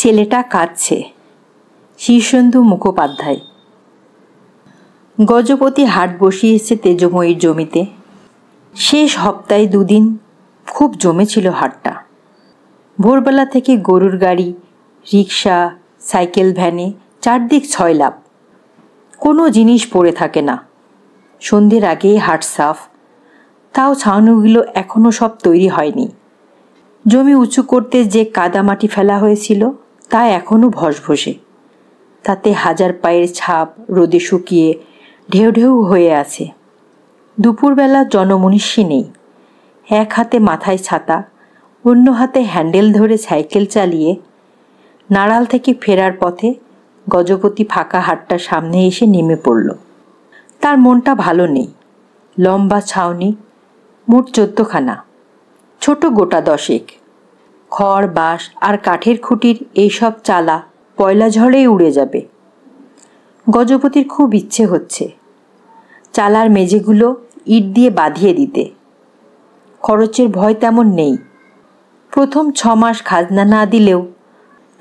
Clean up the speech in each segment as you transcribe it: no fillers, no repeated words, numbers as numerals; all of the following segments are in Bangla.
ছেলেটা কাঁদছে। শীর্ষেন্দু মুখোপাধ্যায়। গজপতি হাট বসিয়েছে তেজময়ীর জমিতে। শেষ সপ্তাহে 2 দিন খুব জমেছিল হাটটা। ভোরবেলা থেকে গরুর গাড়ি, রিক্সা, সাইকেল, ভ্যানে চারদিক ছয়লাভ। কোনো জিনিস পড়ে থাকে না। সন্ধ্যের আগেই হাট সাফ। তাও ছাউনিগুলো এখনও সব তৈরি হয়নি। জমি উঁচু করতে যে কাদামাটি ফেলা হয়েছিল তা এখনও ভসভসে। তাতে হাজার পায়ের ছাপ রোদে শুকিয়ে ঢেউ ঢেউ হয়ে আছে। দুপুরবেলা জনমনীষী নেই। এক হাতে মাথায় ছাতা, অন্য হাতে হ্যান্ডেল ধরে সাইকেল চালিয়ে নাড়াল থেকে ফেরার পথে গজপতি ফাঁকা হাটটার সামনে এসে নেমে পড়ল। তার মনটা ভালো নেই। লম্বা ছাউনি, মোট 14খানা, ছোট গোটা 10। খড়, বাঁশ আর কাঠের খুঁটির এইসব চালা পয়লা ঝড়েই উড়ে যাবে। গজপতির খুব ইচ্ছে হচ্ছে চালার মেঝেগুলো ইট দিয়ে বাঁধিয়ে দিতে। খরচের ভয় তেমন নেই। প্রথম 6 মাস খাজনা না দিলেও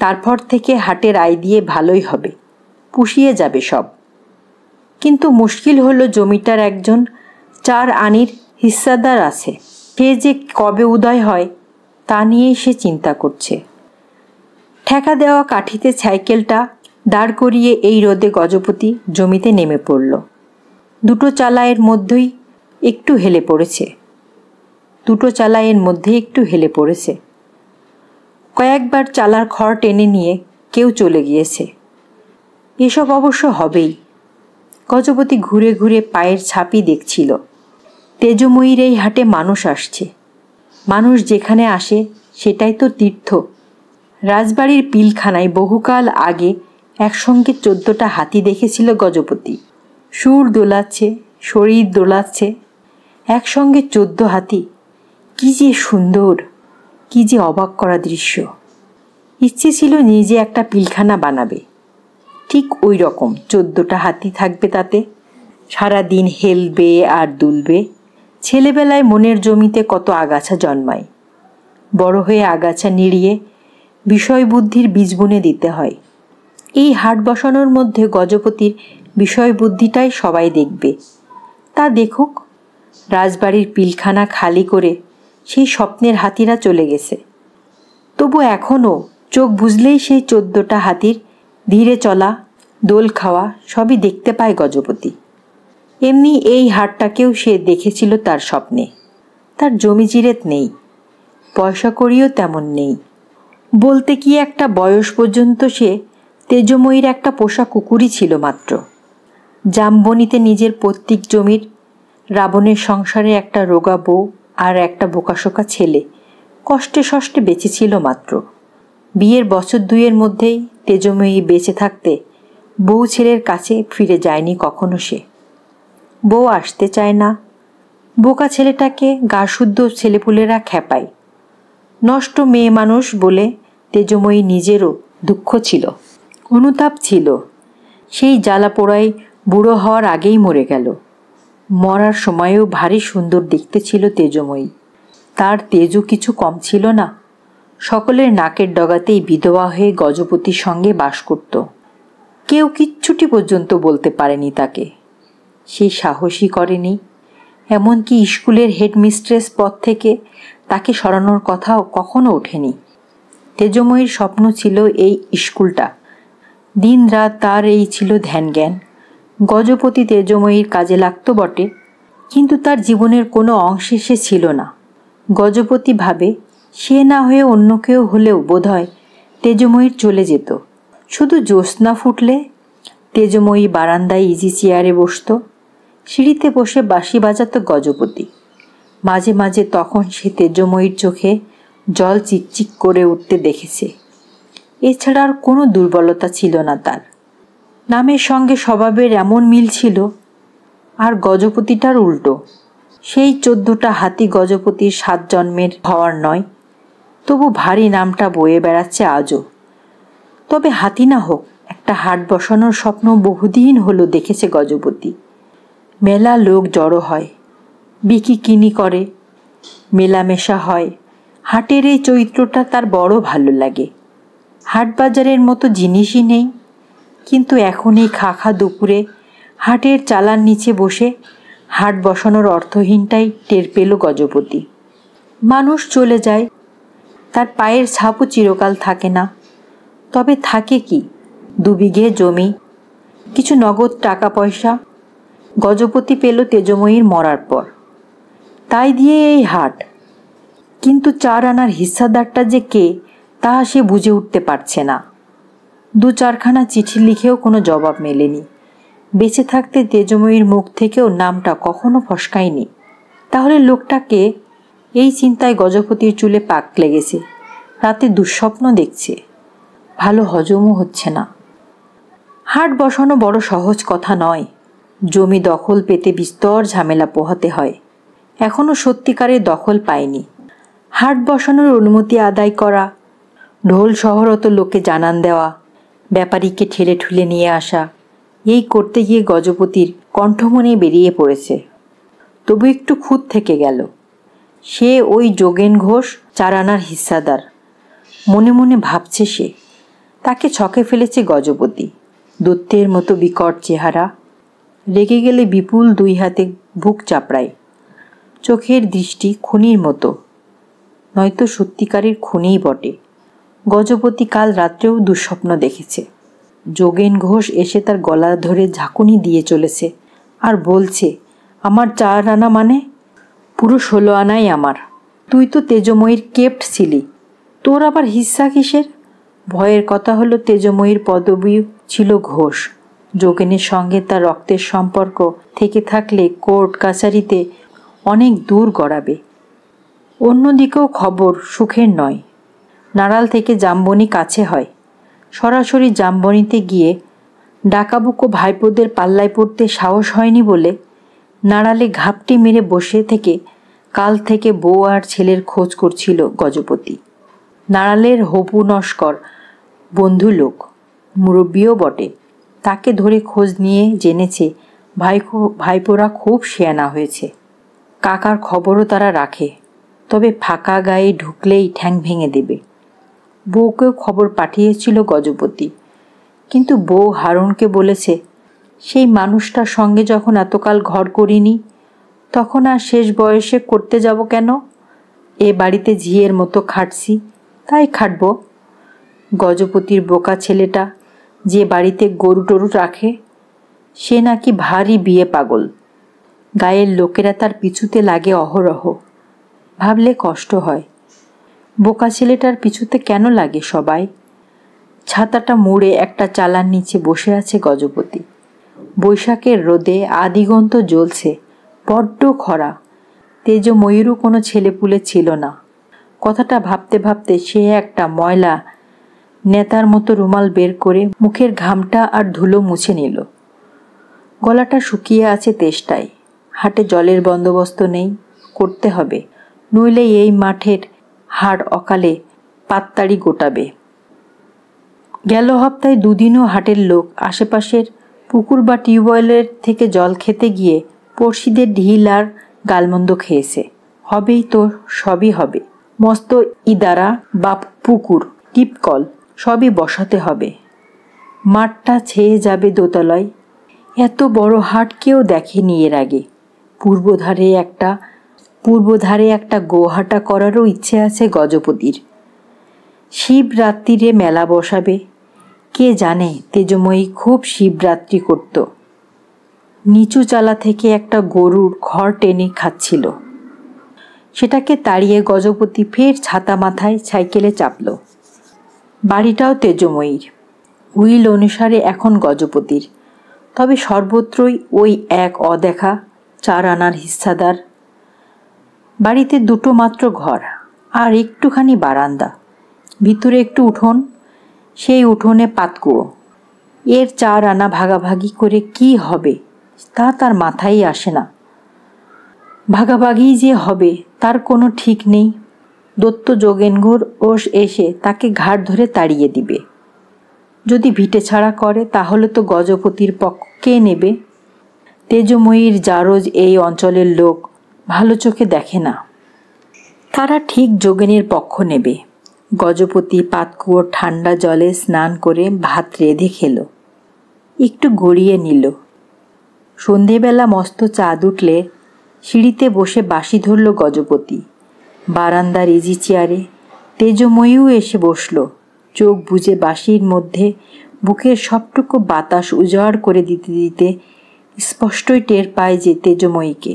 তারপর থেকে হাটের আয় দিয়ে ভালোই হবে, পুষিয়ে যাবে সব। কিন্তু মুশকিল হলো জমিটার একজন 4 আনির হিস্সাদার আছে। সে যে কবে উদয় হয় তা নিয়েই সে চিন্তা করছে। ঠেকা দেওয়া কাঠিতে সাইকেলটা দাঁড় করিয়ে এই রোদে গজপতি জমিতে নেমে পড়ল। 2 চালা এর মধ্যেই একটু হেলে পড়েছে। কয়েকবার চালার খড় টেনে নিয়ে কেউ চলে গিয়েছে। এসব অবশ্য হবেই। গজপতি ঘুরে ঘুরে পায়ের ছাপই দেখছিল। তেজময়ীর এই হাটে মানুষ আসছে। মানুষ যেখানে আসে সেটাই তো তীর্থ। রাজবাড়ির পিলখানায় বহুকাল আগে একসঙ্গে 14টা হাতি দেখেছিল গজপতি। সুর দোলাচ্ছে, শরীর দোলাচ্ছে, একসঙ্গে 14 হাতি। কি যে সুন্দর, কি যে অবাক করা দৃশ্য। ইচ্ছে ছিল নিজে একটা পিলখানা বানাবে। ঠিক ওই রকম 14টা হাতি থাকবে তাতে। সারাদিন হেলবে আর দুলবে। ছেলেবেলায় মনের জমিতে কত আগাছা জন্মায়। বড় হয়ে আগাছা নিড়িয়ে বিষয় বুদ্ধির বীজ বুনে দিতে হয়। এই হাট বসানোর মধ্যে গজপতির বিষয় বুদ্ধিটাই সবাই দেখবে। তা দেখুক। রাজবাড়ির পিলখানা খালি করে সেই স্বপ্নের হাতিরা চলে গেছে। তবু এখনও চোখ বুঝলেই সেই 14টা হাতির ধীরে চলা, দোল খাওয়া সবই দেখতে পায় গজপতি। এমনি এই হাটটাকেও সে দেখেছিল তার স্বপ্নে। তার জমি জিরেত নেই, পয়সা কড়িও তেমন নেই। বলতে কি একটা বয়স পর্যন্ত সে তেজময়ীর একটা পোষা কুকুরই ছিল মাত্র। জামবনিতে নিজের পৈতৃক জমির রাবণের সংসারে একটা রোগা বউ আর একটা বোকাশোকা ছেলে কষ্টে সষ্টে বেঁচেছিল মাত্র। বিয়ের বছর 2 মধ্যেই তেজময়ী বেঁচে থাকতে বউ ছেলের কাছে ফিরে যায়নি কখনো সে। বউ আসতে চায় না। বোকা ছেলেটাকে গাশুদ্ধ ছেলেপুলেরা খেপায়। নষ্ট মেয়ে মানুষ বলে তেজময়ী নিজেরও দুঃখ ছিল, অনুতাপ ছিল। সেই জ্বালা পোড়ায় বুড়ো হওয়ার আগেই মরে গেল। মরার সময়ও ভারী সুন্দর দেখতে ছিল তেজময়ী। তার তেজও কিছু কম ছিল না। সকলের নাকের ডগাতেই বিধবা হয়ে গজপতির সঙ্গে বাস করত। কেউ কিচ্ছুটি পর্যন্ত বলতে পারেনি তাকে। সে সাহসই করেনি। এমনকি স্কুলের হেডমিস্ট্রেস পদ থেকে তাকে সরানোর কথাও কখনো ওঠেনি। তেজময়ীর স্বপ্ন ছিল এই স্কুলটা। দিন রাত তার এই ছিল ধ্যান জ্ঞান। গজপতি তেজময়ীর কাজে লাগত বটে, কিন্তু তার জীবনের কোনো অংশে সে ছিল না। গজপতি ভাবে সে না হয়ে অন্য কেউ হলেও বোধহয় তেজময়ীর চলে যেত। শুধু জ্যোৎস্না ফুটলে তেজময়ী বারান্দায় ইজি চেয়ারে বসত। সিঁড়িতে বসে বাঁশি বাজাত গজপতি। মাঝে মাঝে তখন সে তেজময়ীর চোখে জল চিকচিক করে উঠতে দেখেছে। এছাড়া আর কোনো দুর্বলতা ছিল না তার। নামের সঙ্গে স্বভাবের এমন মিল ছিল। আর গজপতিটার উল্টো। সেই 14টা হাতি গজপতির 7 জন্মের হওয়ার নয়, তবু ভারী নামটা বয়ে বেড়াচ্ছে আজও। তবে হাতি না হোক, একটা হাট বসানোর স্বপ্ন বহুদিন হলো দেখেছে গজপতি। মেলা লোক জড়ো হয়, বিকি কিনি করে, মেলামেশা হয়। হাটের এই চরিত্রটা তার বড় ভালো লাগে। হাট বাজারের মতো জিনিসই নেই, কিন্তু এখন এই খা দুপুরে হাটের চালার নিচে বসে হাট বসানোর অর্থহীনটাই টের পেল গজপতি। মানুষ চলে যায়, তার পায়ের ছাপও চিরকাল থাকে না। তবে থাকে কি, 2 বিঘে জমি, কিছু নগদ টাকা পয়সা গজপতি পেল তেজময়ীর মরার পর। তাই দিয়ে এই হাট। কিন্তু 4 আনার হিস্সাদারটা যে কে তা সে বুঝে উঠতে পারছে না। 2-4খানা চিঠি লিখেও কোনো জবাব মেলেনি। বেঁচে থাকতে তেজময়ীর মুখ থেকেও নামটা কখনো ফসকায়নি। তাহলে লোকটাকে? এই চিন্তায় গজপতির চুলে পাক লেগেছে। রাতে দুঃস্বপ্ন দেখছে, ভালো হজমও হচ্ছে না। হাট বসানো বড় সহজ কথা নয়। জমি দখল পেতে বিস্তর ঝামেলা পোহাতে হয়। এখনো সত্যিকারের দখল পায়নি। হাট বসানোর অনুমতি আদায় করা, ঢোল শহরত লোকে জানান দেওয়া, ব্যাপারীকে ঠেলে ঠুলে নিয়ে আসা, এই করতে গিয়ে গজপতির কণ্ঠমনে বেরিয়ে পড়েছে। তবু একটু খুঁত থেকে গেল। সে ওই যোগেন ঘোষ 4 আনার হিস্সাদার। মনে মনে ভাবছে সে। তাকে ছকে ফেলেছে গজপতি। দৈত্যের মতো বিকট চেহারা, রেগে গেলে বিপুল 2 হাতে বুক চাপড়ায়। চোখের দৃষ্টি খুনির মতো, নয়তো সত্যিকারের খুনিই বটে। গজপতি কাল রাত্রেও দুঃস্বপ্ন দেখেছে। যোগেন ঘোষ এসে তার গলা ধরে ঝাঁকুনি দিয়ে চলেছে আর বলছে, আমার 4 আনা মানে? পুরো 16 আনাই আমার। তুই তো তেজময়ীর কেপ্ট ছিলি, তোর আবার হিস্সা কিসের? ভয়ের কথা হলো তেজময়ীর পদবী ছিল ঘোষ। যোগেনের সঙ্গে তার রক্তের সম্পর্ক থেকে থাকলে কোর্ট কাছারিতে অনেক দূর গড়াবে। অন্যদিকেও খবর সুখের নয়। নাড়াল থেকে জামবনি কাছে হয়। সরাসরি জামবনিতে গিয়ে ডাকাবুকো ভাইপোদের পাল্লায় পড়তে সাহস হয়নি বলে নাড়ালে ঘাপটি মেরে বসে থেকে কাল থেকে বউ আর ছেলের খোঁজ করছিল গজপতি। নাড়ালের হপু নস্কর বন্ধু লোক, মুরব্বীও বটে। তাকে ধরে খোঁজ নিয়ে জেনেছে ভাইপোরা খুব শেয়ানা হয়েছে। কাকার খবরও তারা রাখে, তবে ফাঁকা গায়ে ঢুকলেই ঠ্যাং ভেঙে দেবে। বউকেও খবর পাঠিয়েছিল গজপতি, কিন্তু বউ হারুনকে বলেছে, সেই মানুষটার সঙ্গে যখন এতকাল ঘর করিনি, তখন আর শেষ বয়সে করতে যাব কেন? এ বাড়িতে ঝিয়ের মতো খাটছি, তাই খাটব। গজপতির বোকা ছেলেটা যে বাড়িতে গরু টরু রাখে, সে নাকি ভারী বিয়ে পাগল। গায়ের লোকেরা তার পিছুতে লাগে অহরহ। ভাবলে কষ্ট হয়, বোকা ছেলেটার পিছুতে কেন লাগে সবাই? ছাতাটা মুড়ে একটা চালার নিচে বসে আছে গজপতি। বৈশাখের রোদে আদিগন্ত জ্বলছে, বড্ড খরা। তেজময়ূরও কোনো ছেলেপুলে ছিল না। কথাটা ভাবতে ভাবতে সে একটা ময়লা নেতার মতো রুমাল বের করে মুখের ঘামটা আর ধুলো মুছে নিল। গলাটা শুকিয়ে আছে তেষ্টায়। হাটে জলের বন্দোবস্ত নেই, করতে হবে, নইলে এই মাঠের হাট অকালে পাততাড়ি গোটাবে। গেল হপ্তায় 2 দিনও হাটের লোক আশেপাশের পুকুর বা টিউবওয়েলের থেকে জল খেতে গিয়ে পড়শিদের ঢিল আর গালমন্দ খেয়েছে। হবেই তো, সবই হবে। মস্ত ইদারা বা পুকুর, টিপকল সবই বসাতে হবে। মাঠটা ছেয়ে যাবে দোতলায়। এত বড় হাট কেউ দেখেনি এর আগে। পূর্বধারে একটা গোহাটা করারও ইচ্ছে আছে গজপতির। শিবরাত্রিরে মেলা বসাবে। কে জানে, তেজময়ী খুব শিবরাত্রি করত। নিচু চালা থেকে একটা গরুর খড় টেনে খাচ্ছিল। সেটাকে তাড়িয়ে গজপতি ফের ছাতা মাথায় সাইকেলে চাপল। বাড়িটাও তেজময়ীর, উইল অনুসারে এখন গজপতির। তবে সর্বত্রই ওই এক অদেখা 4 আনার হিস্সাদার। বাড়িতে 2টো মাত্র ঘর আর একটুখানি বারান্দা, ভিতরে একটু উঠোন, সেই উঠোনে পাতকুয়ো। এর 4 আনা ভাগাভাগি করে কি হবে তা তার মাথায় আসে না। ভাগাভাগি যে হবে তার কোনো ঠিক নেই। দত্ত যোগেন ঘোষ এসে তাকে ঘাট ধরে তাড়িয়ে দিবে। যদি ভিটে ছাড়া করে তাহলে তো গজপতির পক্ষ কে নেবে? তেজময়ীর জারজ এই অঞ্চলের লোক ভালো চোখে দেখে না। তারা ঠিক যোগেনের পক্ষ নেবে। গজপতি পাতকুয়োর ঠান্ডা জলে স্নান করে ভাত রেঁধে খেল, একটু গড়িয়ে নিল। সন্ধেবেলা মস্ত চাঁদ উঠলে সিঁড়িতে বসে বাঁশি ধরল গজপতি। বারান্দার ইজি চেয়ারে তেজময়ীও এসে বসল। চোখ বুজে বাঁশির মধ্যে বুকের সবটুকু বাতাস উজাড় করে দিতে দিতে স্পষ্টই টের পায় যে তেজময়ীকে।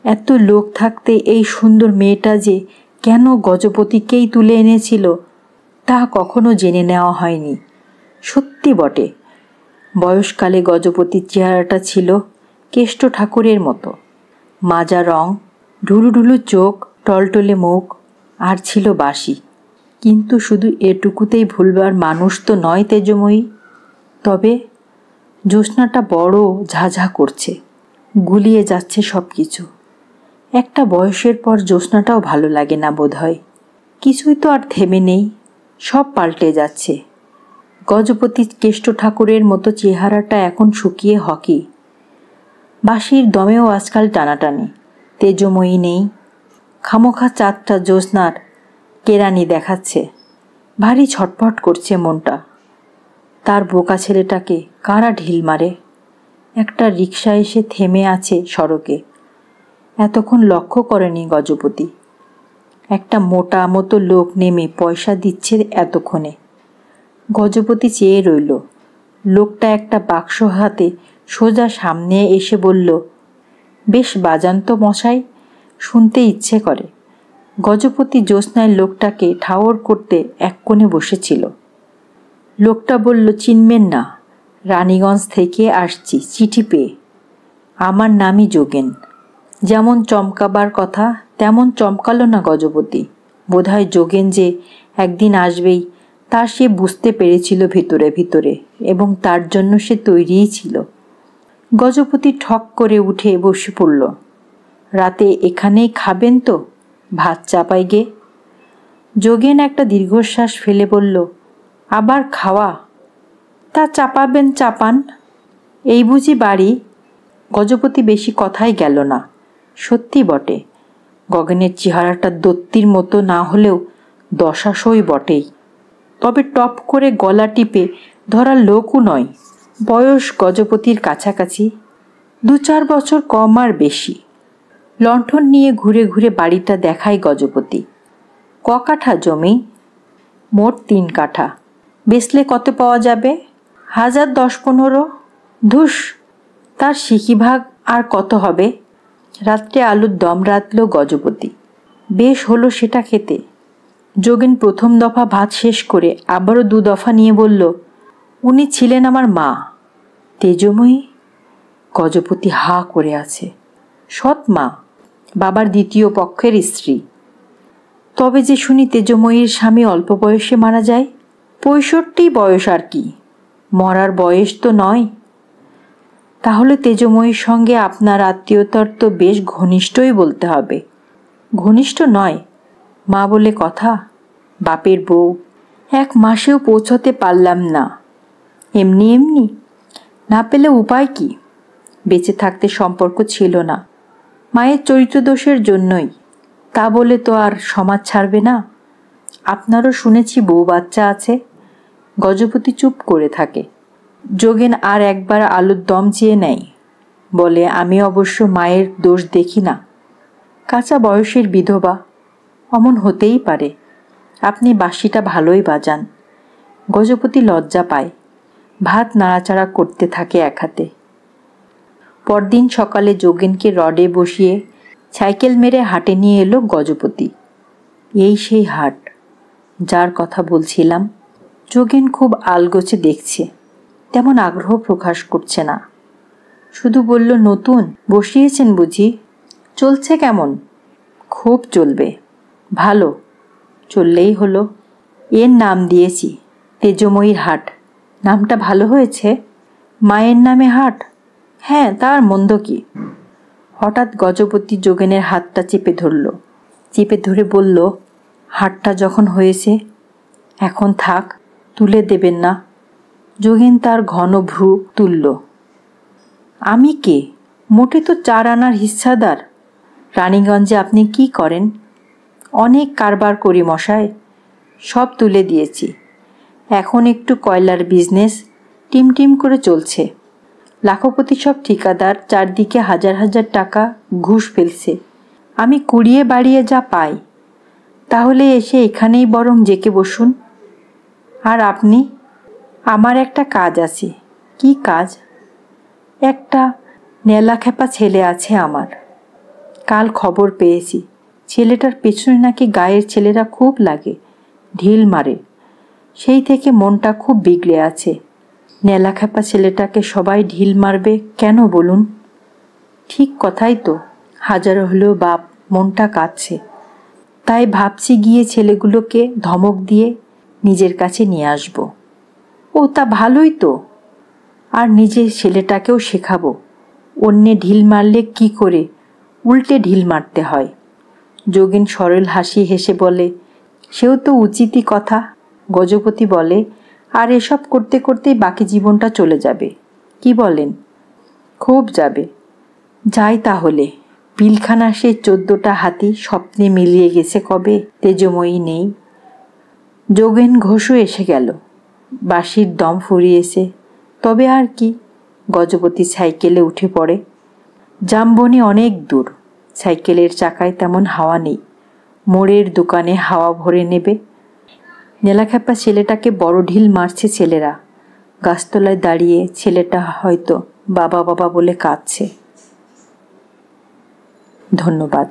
এত লোক থাকতে এই সুন্দর মেয়েটা যে কেন গজপতিকেই তুলে এনেছিল তা কখনো জেনে নেওয়া হয়নি। সত্যি বটে, বয়সকালে গজপতির চেহারাটা ছিল কেষ্ট ঠাকুরের মতো। মাজা রং, ঢুলু ঢুলু চোখ, টলটলে মুখ, আর ছিল বাঁশি। কিন্তু শুধু এটুকুতেই ভুলবার মানুষ তো নয় তেজময়ী। তবে জ্যোৎস্নাটা বড় ঝাঝা করছে, গুলিয়ে যাচ্ছে সব কিছু। একটা বয়সের পর জ্যোৎস্নাটাও ভালো লাগে না বোধ হয়। কিছুই তো আর থেমে নেই, সব পাল্টে যাচ্ছে। গজপতি কেষ্ট ঠাকুরের মতো চেহারাটা এখন শুকিয়ে হকি। বাঁশির দমেও আজকাল টানাটানি। তেজময়ী নেই, খামোখা চাঁদটা জ্যোৎস্নার কেরানি দেখাচ্ছে। ভারী ছটফট করছে মনটা। তার বোকা ছেলেটাকে কারা ঢিল মারে। একটা রিকশা এসে থেমে আছে সড়কে। এতক্ষণ লক্ষ্য করেনি গজপতি। একটা মোটা মতো লোক নেমে পয়সা দিচ্ছে এতক্ষণে। গজপতি চেয়ে রইল। লোকটা একটা বাক্স হাতে সোজা সামনে এসে বলল, বেশ বাজান তো মশাই, শুনতে ইচ্ছে করে। গজপতি জ্যোৎস্নায় লোকটাকে ঠাওর করতে এক কোণে বসেছিল। লোকটা বলল, চিনবেন না, রানীগঞ্জ থেকে আসছি চিঠি পেয়ে। আমার নামই যোগেন। যেমন চমকাবার কথা তেমন চমকালো না গজপতি। বোধহয় যোগেন যে একদিন আসবেই তা সে বুঝতে পেরেছিল ভিতরে ভিতরে, এবং তার জন্য সে তৈরিই ছিল। গজপতি ঠক করে উঠে বসে পড়ল। রাতে এখানেই খাবেন তো? ভাত চাপাই গে। যোগেন একটা দীর্ঘশ্বাস ফেলে বলল, আবার খাওয়া? তা চাপাবেন চাপান। এই বুঝি বাড়ি? গজপতি বেশি কথাই গেল না। সত্যি বটে, গগনের চেহারাটা দত্তির মতো না হলেও দশাসই বটেই। তবে টপ করে গলা টিপে ধরার লোকও নয়। বয়স গজপতির কাছাকাছি, 2-4 বছর কম আর বেশি। লণ্ঠন নিয়ে ঘুরে ঘুরে বাড়িটা দেখায় গজপতি। ক কাঠা জমি? মোট 3 কাঠা। বেচলে কত পাওয়া যাবে? 1010-15। ধুস, তার সিকিভাগ আর কত হবে? রাত্রে আলুর দম রাঁধল গজপতি। বেশ হলো সেটা খেতে। যোগেন প্রথম দফা ভাত শেষ করে আবারও 2 দফা নিয়ে বলল, উনি ছিলেন আমার মা। তেজময়ী? গজপতি হা করে আছে। সৎ মা, বাবার দ্বিতীয় পক্ষের স্ত্রী। তবে যে শুনি তেজময়ীর স্বামী অল্প বয়সে মারা যায়। 65 বয়স আর কি, মরার বয়স তো নয়। তাহলে তেজময়ীর সঙ্গে আপনার আত্মীয়তার তো বেশ ঘনিষ্ঠই বলতে হবে। ঘনিষ্ঠ নয়, মা বলে কথা। বাপের বউ। 1 মাসেও পৌঁছতে পারলাম না। এমনি এমনি? না পেলে উপায় কি? বেঁচে থাকতে সম্পর্ক ছিল না, মায়ের চরিত্র দোষের জন্যই। তা বলে তো আর সমাজ ছাড়বে না। আপনারও শুনেছি বউ বাচ্চা আছে। গজপতি চুপ করে থাকে। যোগেন আর একবার আলুর দম চেয়ে নেয়। বলে, আমি অবশ্য মায়ের দোষ দেখি না। কাঁচা বয়সের বিধবা, অমন হতেই পারে। আপনি বাঁশিটা ভালোই বাজান। গজপতি লজ্জা পায়। ভাত নাড়াচাড়া করতে থাকে এক হাতে। পরদিন সকালে যোগেনকে রডে বসিয়ে সাইকেল মেরে হাটে নিয়ে এলো গজপতি। এই সেই হাট যার কথা বলছিলাম। যোগেন খুব আলগোছে দেখছে, তেমন আগ্রহ প্রকাশ করছে না। শুধু বলল, নতুন বসিয়েছেন বুঝি? চলছে কেমন? খুব চলবে। ভালো চললেই হলো। এর নাম দিয়েছি তেজময়ীর হাট। নামটা ভালো হয়েছে। মায়ের নামে হাট? হ্যাঁ, তার মন্দ কি। হঠাৎ গজপতি যোগেনের হাতটা চেপে ধরল। চেপে ধরে বলল, হাটটা যখন হয়েছে এখন থাক, তুলে দেবেন না? যোগেন তার ঘন ভ্রু তুলল। আমি কে? মোটে তো 4 আনার হিস্সাদার। রানীগঞ্জে আপনি কি করেন? অনেক কারবার করি মশাই। সব তুলে দিয়েছি। এখন একটু কয়লার বিজনেস টিম করে চলছে। লাখপতি সব ঠিকাদার চারদিকে হাজার হাজার টাকা ঘুষ ফেলছে। আমি কুড়িয়ে বাড়িয়ে যা পাই, তাহলে এসে এখানেই বরং জেকে বসুন। আর আপনি? আমার একটা কাজ আছে। কি কাজ? একটা নেলাখ্যাপা ছেলে আছে আমার। কাল খবর পেয়েছি ছেলেটার পেছনে নাকি গায়ের ছেলেরা খুব লাগে, ঢিল মারে। সেই থেকে মনটা খুব বিগড়ে আছে। নেলাখ্যাপা ছেলেটাকে সবাই ঢিল মারবে কেন বলুন? ঠিক কথাই তো, হাজার হলেও বাপ, মনটা কাঁদছে। তাই ভাবছি গিয়ে ছেলেগুলোকে ধমক দিয়ে নিজের কাছে নিয়ে আসব। ও তা ভালোই তো। আর নিজের ছেলেটাকেও শেখাবো অন্যে ঢিল মারলে কি করে উল্টে ঢিল মারতে হয়। যোগিন সরল হাসি হেসে বলে, সেও তো উচিতই কথা। গজপতি বলে, আর এসব করতে করতেই বাকি জীবনটা চলে যাবে। কি বলেন? খুব যাবে। যাই তাহলে। পিলখানা সে 14টা হাতি স্বপ্নে মিলিয়ে গেছে কবে, তেজময়ী নেই। যোগেন ঘোষও এসে গেল। বাঁশির দম ফুরিয়েছে। তবে আর কি। গজপতি সাইকেলে উঠে পড়ে। জামবনি অনেক দূর। সাইকেলের চাকায় তেমন হাওয়া নেই। মোড়ের দোকানে হাওয়া ভরে নেবে। নেলাখ্যাপা ছেলেটাকে বড় ঢিল মারছে ছেলেরা। গাছতলায় দাঁড়িয়ে ছেলেটা হয়তো বাবা বাবা বলে কাঁদছে। ধন্যবাদ।